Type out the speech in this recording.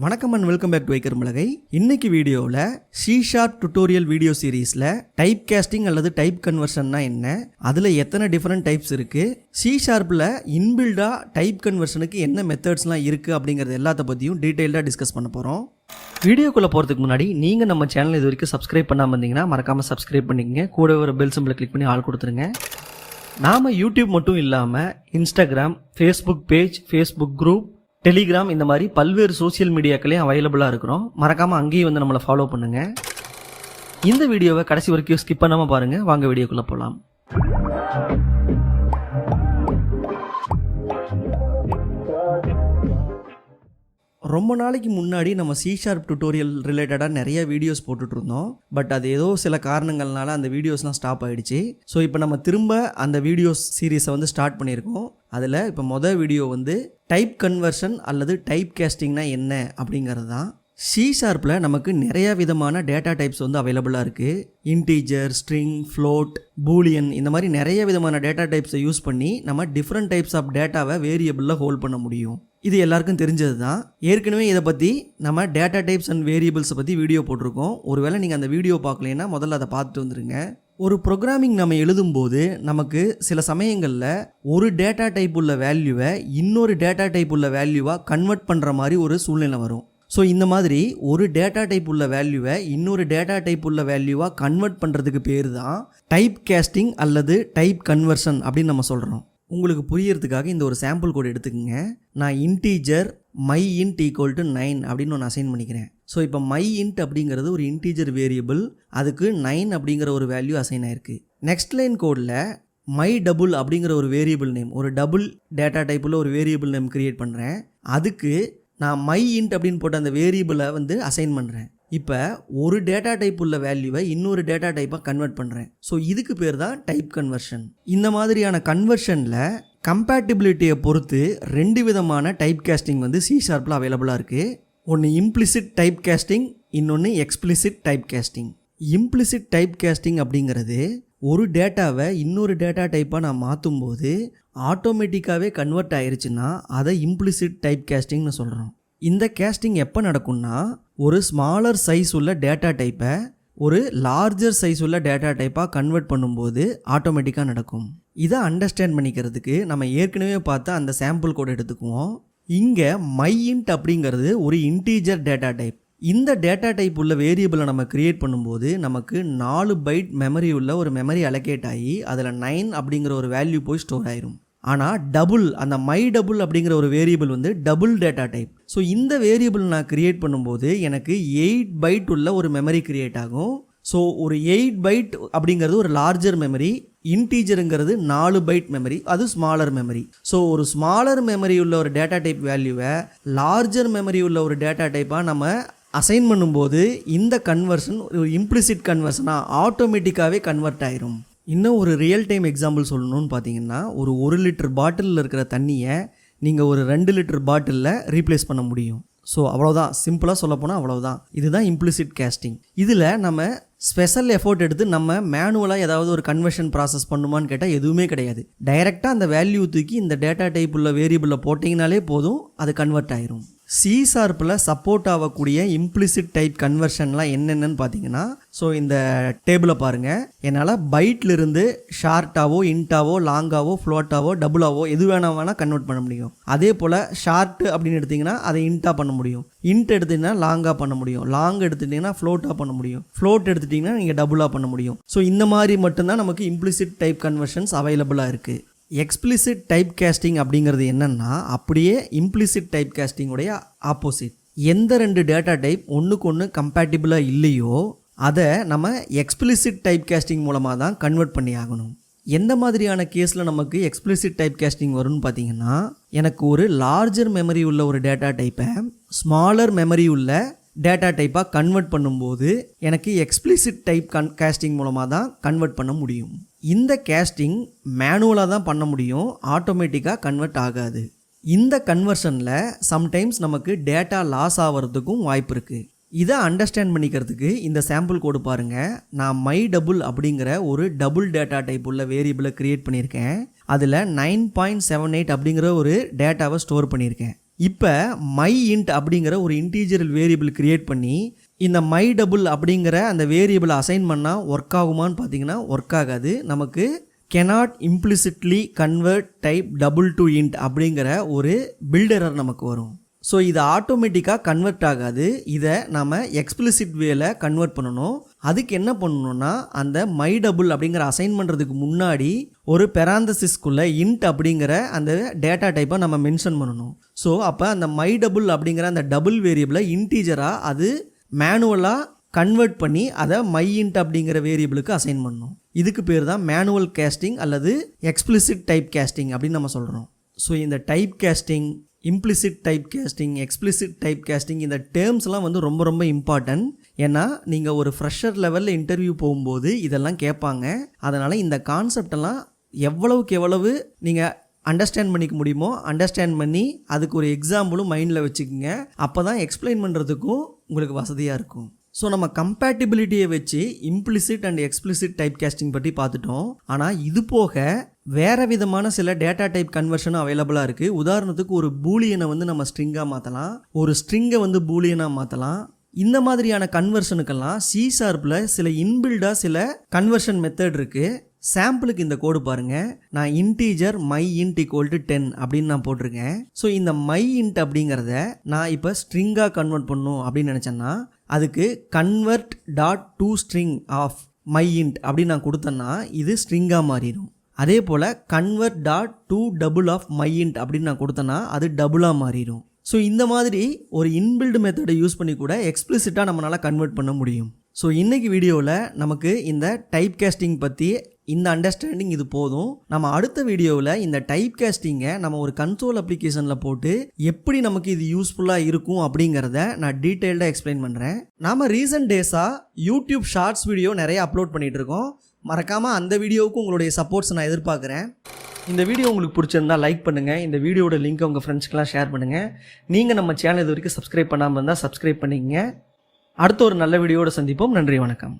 வணக்கம் and welcome back to வைக்கர் மிளகை. இன்னைக்கு வீடியோவில் C# டுட்டோரியல் வீடியோ சீரீஸில் டைப் கேஸ்டிங் அல்லது டைப் கன்வர்ஷன்னா என்ன, அதில் எத்தனை டிஃப்ரெண்ட் டைப்ஸ் இருக்குது, C# இன்பில்டாக டைப் கன்வர்ஷனுக்கு என்ன மெத்தட்ஸ்லாம் இருக்குது அப்படிங்கிறது எல்லாத்த பற்றியும் டீட்டெயில்டாக டிஸ்கஸ் பண்ண போகிறோம். வீடியோக்குள்ளே போகிறதுக்கு முன்னாடி நீங்கள் நம்ம சேனல் இது வரைக்கும் சப்ஸ்கிரைப் பண்ணாமல் இருந்தீங்கன்னா மறக்காமல் சப்ஸ்கிரைப் பண்ணிக்கங்க. கூட ஒரு பெல் சிம்பிளை கிளிக் பண்ணி ஆள் கொடுத்துருங்க. நாம் யூடியூப் மட்டும் இல்லாமல் Instagram, Facebook page, Facebook group, Telegram இந்த மாதிரி பல்வேறு சோசியல் மீடியாக்களையும் அவைலபிளாக இருக்கிறோம். மறக்காமல் அங்கேயும் வந்து நம்மளை ஃபாலோ பண்ணுங்கள். இந்த வீடியோவை கடைசி வரைக்கும் ஸ்கிப் பண்ணாமல் பாருங்கள். வாங்க வீடியோக்குள்ளே போகலாம். ரொம்ப நாளைக்கு முன்னாடி நம்ம C# டுட்டோரியல் ரிலேட்டடாக நிறைய வீடியோஸ் போட்டுட்ருந்தோம். பட் அது ஏதோ சில காரணங்கள்னால அந்த வீடியோஸ்லாம் ஸ்டாப் ஆகிடுச்சு. ஸோ இப்போ நம்ம திரும்ப அந்த வீடியோஸ் சீரீஸை வந்து ஸ்டார்ட் பண்ணியிருக்கோம். அதில் இப்போ மொதல் வீடியோ வந்து டைப் கன்வர்ஷன் அல்லது டைப் கேஸ்டிங்னா என்ன அப்படிங்கிறது தான். C# நமக்கு நிறைய விதமான டேட்டா டைப்ஸ் வந்து அவைலபிளாக இருக்குது. இன்டீஜர், ஸ்ட்ரிங், ஃப்ளோட், பூலியன் இந்த மாதிரி நிறைய விதமான டேட்டா டைப்ஸை யூஸ் பண்ணி நம்ம டிஃப்ரெண்ட் டைப்ஸ் ஆஃப் டேட்டாவை வேரியபிளில் ஹோல்ட் பண்ண முடியும். இது எல்லாருக்கும் தெரிஞ்சது தான். ஏற்கனவே இதை பற்றி நம்ம டேட்டா டைப்ஸ் அண்ட் வேரியபிள்ஸை பற்றி வீடியோ போட்டிருக்கோம். ஒருவேளை நீங்கள் அந்த வீடியோ பார்க்கலைன்னா முதல்ல அதை பார்த்துட்டு வந்துடுங்க. ஒரு ப்ரோக்ராமிங் நம்ம எழுதும்போது நமக்கு சில சமயங்களில் ஒரு டேட்டா டைப் உள்ள வேல்யூவை இன்னொரு டேட்டா டைப் உள்ள வேல்யூவாக கன்வெர்ட் பண்ணுற மாதிரி ஒரு சூழ்நிலை வரும். ஸோ இந்த மாதிரி ஒரு டேட்டா டைப் உள்ள வேல்யூவை இன்னொரு டேட்டா டைப் உள்ள வேல்யூவாக கன்வெர்ட் பண்ணுறதுக்கு பேர் தான் டைப் கேஸ்டிங் அல்லது டைப் கன்வர்ஷன் அப்படின்னு நம்ம சொல்கிறோம். உங்களுக்கு புரியறதுக்காக இந்த ஒரு சாம்பிள் கோட் எடுத்துக்கோங்க. நான் இன்டீஜர் myInt = 9 அப்படின்னு ஒன்று அசைன் பண்ணிக்கிறேன். ஸோ இப்போ myInt அப்படிங்கிறது ஒரு இன்டீஜர் வேரியபிள், அதுக்கு 9 அப்படிங்கிற ஒரு வேல்யூ அசைன் ஆயிருக்கு. நெக்ஸ்ட் லைன் கோடில் myDouble அப்படிங்கிற ஒரு வேரியபிள் நேம், ஒரு டபுள் டேட்டா டைப்பில் ஒரு வேரியபிள் நேம் கிரியேட் பண்ணுறேன். அதுக்கு நான் myInt அப்படின்னு போட்ட அந்த வேரியபிளை வந்து அசைன் பண்ணுறேன். இப்போ ஒரு டேட்டா டைப் உள்ள வேல்யூவை இன்னொரு டேட்டா டைப்பாக கன்வெர்ட் பண்ணுறேன். ஸோ இதுக்கு பேர் தான் டைப் கன்வர்ஷன். இந்த மாதிரியான கன்வர்ஷனில் கம்பேட்டிபிலிட்டியை பொறுத்து ரெண்டு விதமான டைப் கேஸ்டிங் வந்து C# அவைலபிளாக இருக்குது. ஒன்று இம்ப்ளிசிட் டைப் கேஸ்டிங், இன்னொன்று explicit type casting. Implicit type casting அப்படிங்கிறது ஒரு டேட்டாவை இன்னொரு டேட்டா டைப்பாக நான் மாற்றும் போது ஆட்டோமேட்டிக்காகவே கன்வெர்ட் ஆயிடுச்சுன்னா அதை இம்ப்ளிசிட் டைப் கேஸ்டிங்னு சொல்கிறோம். இந்த கேஸ்டிங் எப்போ நடக்கும்னா ஒரு ஸ்மாலர் சைஸ் உள்ள டேட்டா டைப்பை ஒரு லார்ஜர் சைஸ் உள்ள டேட்டா டைப்பாக கன்வெர்ட் பண்ணும்போது ஆட்டோமேட்டிக்காக நடக்கும். இதை அண்டர்ஸ்டாண்ட் பண்ணிக்கிறதுக்கு நம்ம ஏற்கனவே பார்த்த அந்த சாம்பிள் கோட் எடுத்துக்குவோம். இங்கே myInt அப்படிங்கிறது ஒரு இன்டீஜர் டேட்டா டைப். இந்த டேட்டா டைப் உள்ள வேரியபிளை நம்ம கிரியேட் பண்ணும்போது நமக்கு 4 பைட் மெமரி உள்ள ஒரு மெமரி அலோகேட் ஆகி அதில் 9 அப்படிங்கிற ஒரு வேல்யூ போய் ஸ்டோர் ஆயிரும். ஆனால் டபுள், அந்த myDouble அப்படிங்கிற ஒரு வேரியபிள் வந்து டபுள் டேட்டா டைப். ஸோ இந்த வேரியபிள் நான் கிரியேட் பண்ணும்போது எனக்கு 8 பைட் உள்ள ஒரு மெமரி கிரியேட் ஆகும். ஸோ ஒரு 8 பைட் அப்படிங்கிறது ஒரு லார்ஜர் மெமரி, இன்டீஜருங்கிறது 4 பைட் மெமரி, அது ஸ்மாலர் மெமரி. ஸோ ஒரு ஸ்மாலர் மெமரி உள்ள ஒரு டேட்டா டைப் வேல்யூவை லார்ஜர் மெமரி உள்ள ஒரு டேட்டா டைப்பாக நம்ம அசைன் பண்ணும்போது இந்த கன்வர்ஷன் ஒரு இம்ப்ளிசிட் கன்வர்ஷனாக ஆட்டோமேட்டிக்காகவே கன்வெர்ட் ஆயிரும். இன்னும் ஒரு ரியல் டைம் எக்ஸாம்பிள் சொல்லணும்னு பார்த்தீங்கன்னா, ஒரு 1 லிட்டர் பாட்டிலில் இருக்கிற தண்ணியை நீங்கள் ஒரு 2 லிட்டர் பாட்டிலில் ரீப்ளேஸ் பண்ண முடியும். ஸோ அவ்வளோதான், சிம்பிளாக சொல்லப்போனால் அவ்வளோதான். இதுதான் இம்ப்ளிசிட் கேஸ்டிங். இதில் நம்ம ஸ்பெஷல் எஃபோர்ட் எடுத்து நம்ம மேனுவலாக ஏதாவது ஒரு கன்வர்ஷன் ப்ராசஸ் பண்ணுமான்னு கேட்டால் எதுவுமே கிடையாது. டைரெக்டாக அந்த வேல்யூ தூக்கி இந்த டேட்டா டைப் உள்ள வேரியபிளில் போட்டிங்கனாலே போதும், அது கன்வெர்ட் ஆயிரும். C# சப்போர்ட் ஆகக்கூடிய இம்ப்ளிசிட் டைப் கன்வர்ஷன்லாம் என்னென்னு பார்த்தீங்கன்னா, ஸோ இந்த டேபிளை பாருங்கள். என்னால் பைட்லிருந்து ஷார்ட்டாவோ, இன்ட்டாவோ, லாங்காவோ, ஃப்ளோட்டாவோ, டபுளாவோ எது வேணால் கன்வெர்ட் பண்ண முடியும். அதே போல் ஷார்ட் அப்படின்னு எடுத்திங்கன்னா அதை இன்ட்டாக பண்ண முடியும், இன்ட் எடுத்திங்கன்னா லாங்காக பண்ண முடியும், லாங் எடுத்துட்டிங்கன்னா ஃப்ளோட்டாக பண்ண முடியும், ஃப்ளோட் எடுத்துட்டிங்கன்னா நீங்கள் டபுளாக பண்ண முடியும். ஸோ இந்த மாதிரி மட்டும்தான் நமக்கு இம்ப்ளிசிட் டைப் கன்வர்ஷன்ஸ் அவைலபிளாக இருக்குது. எக்ஸ்பிளிசிட் டைப் கேஸ்டிங் அப்படிங்கிறது என்னென்னா அப்படியே இம்ப்ளிசிட் டைப் கேஸ்டிங்குடைய ஆப்போசிட். எந்த 2 டேட்டா டைப் ஒன்றுக்கு ஒன்று கம்பேட்டிபிளாக இல்லையோ அதை நம்ம எக்ஸ்பிளிசிட் டைப் கேஸ்டிங் மூலமாக தான் கன்வெர்ட் பண்ணி ஆகணும். எந்த மாதிரியான கேஸில் நமக்கு எக்ஸ்பிளிசிட் டைப் கேஸ்டிங் வரும்னு பார்த்தீங்கன்னா, எனக்கு ஒரு லார்ஜர் மெமரி உள்ள ஒரு டேட்டா டைப்பை ஸ்மாலர் மெமரி உள்ள டேட்டா டைப்பாக கன்வெர்ட் பண்ணும்போது எனக்கு எக்ஸ்பிளிசிட் டைப் கேஸ்டிங் மூலமாக தான் கன்வெர்ட் பண்ண முடியும். இந்த கேஸ்டிங் மேனுவலாக தான் பண்ண முடியும், ஆட்டோமேட்டிக்காக கன்வெர்ட் ஆகாது. இந்த கன்வர்ஷனில் சம்டைம்ஸ் நமக்கு டேட்டா லாஸ் ஆகிறதுக்கும் வாய்ப்பு இருக்குது. இதை அண்டர்ஸ்டாண்ட் பண்ணிக்கிறதுக்கு இந்த சாம்பிள் கோடு பாருங்கள். நான் myDouble அப்படிங்கிற ஒரு டபுள் டேட்டா டைப் உள்ள வேரியபிளை கிரியேட் பண்ணியிருக்கேன். அதில் 9.78 அப்படிங்கிற ஒரு டேட்டாவை ஸ்டோர் பண்ணியிருக்கேன். இப்போ மை இன்ட் அப்படிங்கிற ஒரு இன்டீஜரல் வேரியபிள் கிரியேட் பண்ணி இந்த மை டபுள் அப்படிங்கிற அந்த வேரியபிளை அசைன் பண்ணால் ஒர்க் ஆகுமான்னு பார்த்தீங்கன்னா ஒர்க் ஆகாது. நமக்கு cannot implicitly convert type double to int அப்படிங்கிற ஒரு பில்ட் எரர் நமக்கு வரும். ஸோ இது ஆட்டோமேட்டிக்காக கன்வெர்ட் ஆகாது. இதை நம்ம எக்ஸ்பிளிசிட் வேல கன்வெர்ட் பண்ணணும். அதுக்கு என்ன பண்ணணும்னா அந்த மை டபுள் அப்படிங்கிற அசைன் பண்ணுறதுக்கு முன்னாடி ஒரு பெராந்தசிஸ்குள்ளே இன்ட் அப்படிங்கிற அந்த டேட்டா டைப்பை நம்ம மென்ஷன் பண்ணணும். ஸோ அப்போ அந்த மை டபுள் அப்படிங்கிற அந்த டபுள் வேரியபிளை இன்டீஜராக அது மேனுவலாக கன்வெர்ட் பண்ணி அதை மை இன்ட் அப்படிங்கிற வேரியபிளுக்கு அசைன் பண்ணணும். இதுக்கு பேர் தான் மேனுவல் கேஸ்டிங் அல்லது எக்ஸ்பிளிசிட் டைப் கேஸ்டிங் அப்படின்னு நம்ம சொல்கிறோம். ஸோ இந்த type casting, implicit type casting, explicit type casting இந்த டேர்ம்ஸ்லாம் வந்து ரொம்ப ரொம்ப இம்பார்ட்டன்ட். ஏன்னா நீங்கள் ஒரு ஃப்ரெஷர் லெவலில் இன்டர்வியூ போகும்போது இதெல்லாம் கேட்பாங்க. அதனால் இந்த கான்செப்டெல்லாம் எவ்வளவுக்கு எவ்வளவு நீங்கள் அண்டர்ஸ்டாண்ட் பண்ணிக்க முடியுமோ அண்டர்ஸ்டாண்ட் பண்ணி அதுக்கு ஒரு எக்ஸாம்பிளும் மைண்டில் வச்சுக்கோங்க. அப்போ தான் எக்ஸ்பிளைன் பண்ணுறதுக்கும் உங்களுக்கு வசதியாக இருக்கும். ஸோ நம்ம கம்பேட்டிபிலிட்டியை வச்சு implicit and explicit type casting பற்றி பார்த்துட்டோம். ஆனால் இது போக வேறு விதமான சில டேட்டா டைப் கன்வர்ஷனும் அவைலபிளாக இருக்குது. உதாரணத்துக்கு ஒரு பூலியனை வந்து நம்ம ஸ்ட்ரிங்காக மாற்றலாம், ஒரு ஸ்ட்ரிங்கை வந்து பூலியனாக மாற்றலாம். இந்த மாதிரியான கன்வர்ஷனுக்கெல்லாம் சி ஷார்ப்பில் சில இன்பில்டாக சில கன்வர்ஷன் மெத்தட் இருக்குது. சாம்பிளுக்கு இந்த கோடு பாருங்கள். நான் integer my int equal to 10 அப்படின்னு நான் போட்டிருக்கேன். ஸோ இந்த மை இன்ட் அப்படிங்கிறத நான் இப்போ ஸ்ட்ரிங்காக கன்வெர்ட் பண்ணணும் அப்படின்னு நினச்சேன்னா அதுக்கு convert dot to string of my int அப்படின்னு நான் கொடுத்தேன்னா இது ஸ்ட்ரிங்காக மாறிடும். அதே போல் convert dot to double of my int அப்படின்னு நான் கொடுத்தேன்னா அது டபுளாக மாறிடும். ஸோ இந்த மாதிரி ஒரு இன்பில்டு மெத்தடை யூஸ் பண்ணி கூட எக்ஸ்பிளிசிட்டாக நம்மளால் கன்வெர்ட் பண்ண முடியும். ஸோ இன்றைக்கி வீடியோவில் நமக்கு இந்த டைப் கேஸ்டிங் பற்றி இந்த அண்டர்ஸ்டாண்டிங் இது போதும். நம்ம அடுத்த வீடியோவில் இந்த டைப் கேஸ்டிங்கை நம்ம ஒரு கன்சோல் அப்ளிகேஷனில் போட்டு எப்படி நமக்கு இது யூஸ்ஃபுல்லாக இருக்கும் அப்படிங்கிறத நான் டீட்டெயில்டாக எக்ஸ்பிளைன் பண்ணுறேன். நாம் ரீசன்ட் டேஸாக யூடியூப் ஷார்ட்ஸ் வீடியோ நிறைய அப்லோட் பண்ணிகிட்ருக்கோம். மறக்காமல் அந்த வீடியோவுக்கு உங்களுடைய சப்போர்ட்ஸ் நான் எதிர்பார்க்குறேன். இந்த வீடியோ உங்களுக்கு பிடிச்சிருந்தா லைக் பண்ணுங்கள். இந்த வீடியோட லிங்க்கை உங்கள் ஃப்ரெண்ட்ஸ்க்கெலாம் ஷேர் பண்ணுங்கள். நீங்கள் நம்ம சேனல் இது வரைக்கும் சப்ஸ்கிரைப் பண்ணாமல் இருந்தால் சப்ஸ்கிரைப் பண்ணிக்கங்க. அடுத்த ஒரு நல்ல வீடியோவோட சந்திப்போம். நன்றி, வணக்கம்.